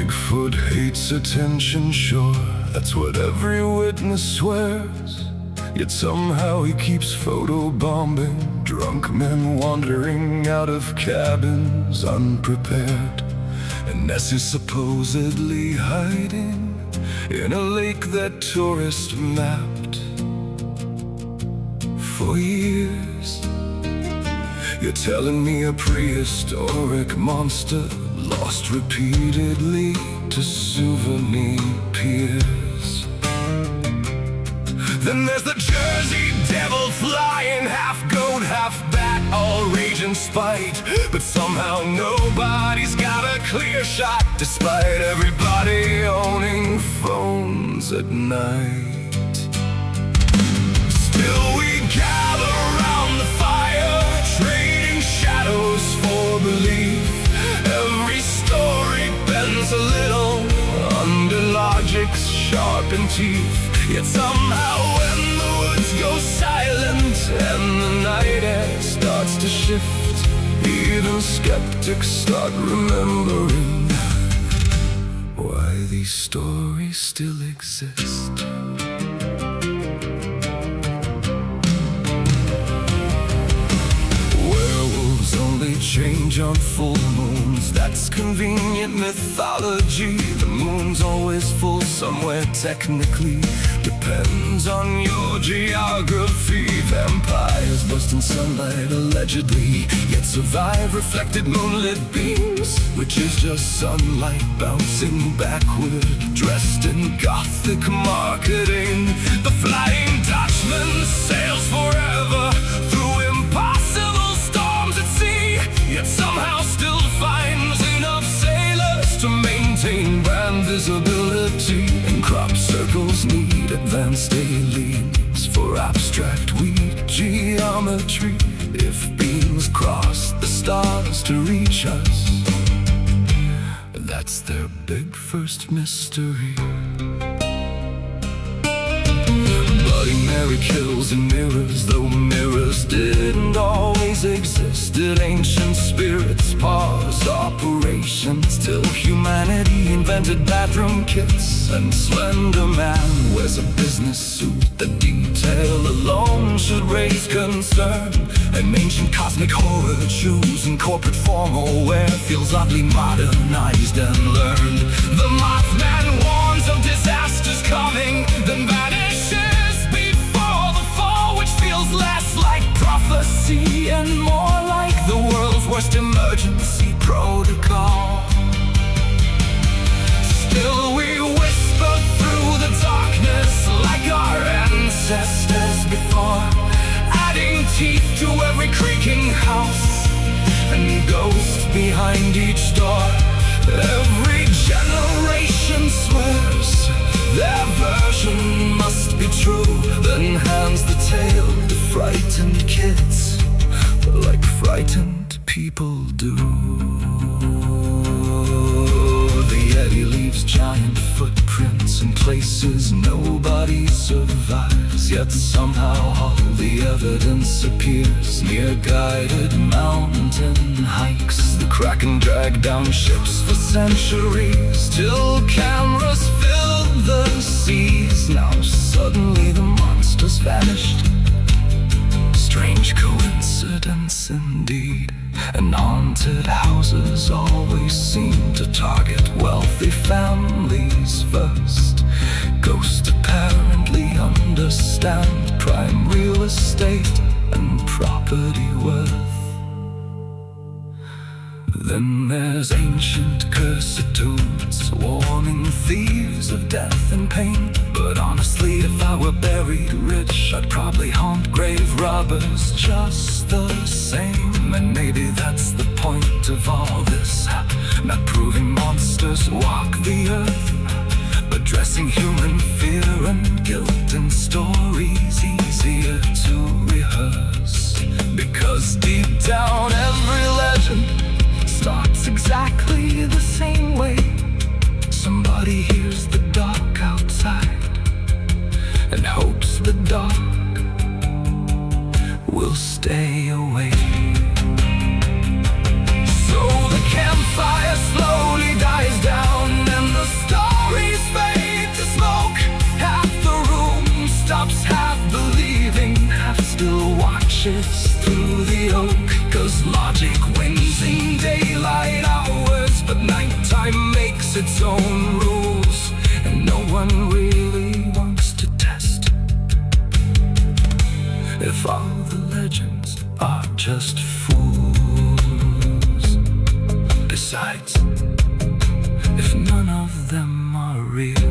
Bigfoot hates attention, sure, that's what every witness swears. Yet somehow he keeps photobombing drunk men wandering out of cabins unprepared. And Ness is supposedly hiding in a lake that tourists mapped for years. You're telling me a prehistoric monster lost repeatedly to souvenir piers. Then there's the Jersey Devil flying, half goat, half bat, all rage and spite. But somehow nobody's got a clear shot, despite everybody owning phones at night. Still we gather around the fire, trading shadows for belief. Every story bends a little under logic's sharpened teeth. Yet somehow when the woods go silent and the night air starts to shift, even skeptics start remembering why these stories still exist. Werewolves only change on full moons, that's convenient mythology. The moon's always full somewhere technically, depends on your geography. Vampires bust in sunlight allegedly, yet survive reflected moonlit beams, which is just sunlight bouncing backward, dressed in gothic marketing. The Flying Dutchman sails forever through impossible storms at sea, yet somehow still finds enough sailors to maintain brand visibility. And crop circles need advanced aliens for abstract weed geometry. If beams cross the stars to reach us, that's their big first mystery. Bloody Mary kills in mirrors, though mirrors didn't always exist. Did ancient spirits pause operations till humanity invented bathroom kits? And Slender Man wears a business suit. The detail alone should raise concern. And ancient cosmic horror choosing corporate formal wear feels oddly modernized and learned. The Mothman warns of disasters coming, then vanishes before the fall, which feels less like prophecy and more like the world's worst emergency protocol. Still we whisper through the darkness like our ancestors before, adding teeth to every creaking house and ghost behind each door. Every generation swears their version must be true, then hands the tale to frightened kids like frightened people do. The Yeti leaves giant footprints in places nobody survives, yet somehow all the evidence appears near guided mountain hikes. The Kraken dragged down ships for centuries till cameras filled the seas. Now suddenly the monsters vanished. Strange coincidence indeed. And haunted houses always seem to target wealthy families first. Ghosts apparently understand prime real estate and property worth. Then there's ancient cursed tombs warning thieves of death and pain. But honestly, if I were buried rich, I'd probably haunt grave robbers just the same. And maybe that's the point of all this, not proving monsters walk the earth, but dressing human fear and guilt in stories easier to rehearse. Because deep down every legend starts exactly the same way. Somebody hears the dark outside and hopes the dark will stay away. So the campfire slowly dies down. shifts through the oak. 'Cause logic wins in daylight hours, but nighttime makes its own rules, and no one really wants to test if all the legends are just fools. Besides, if none of them are real,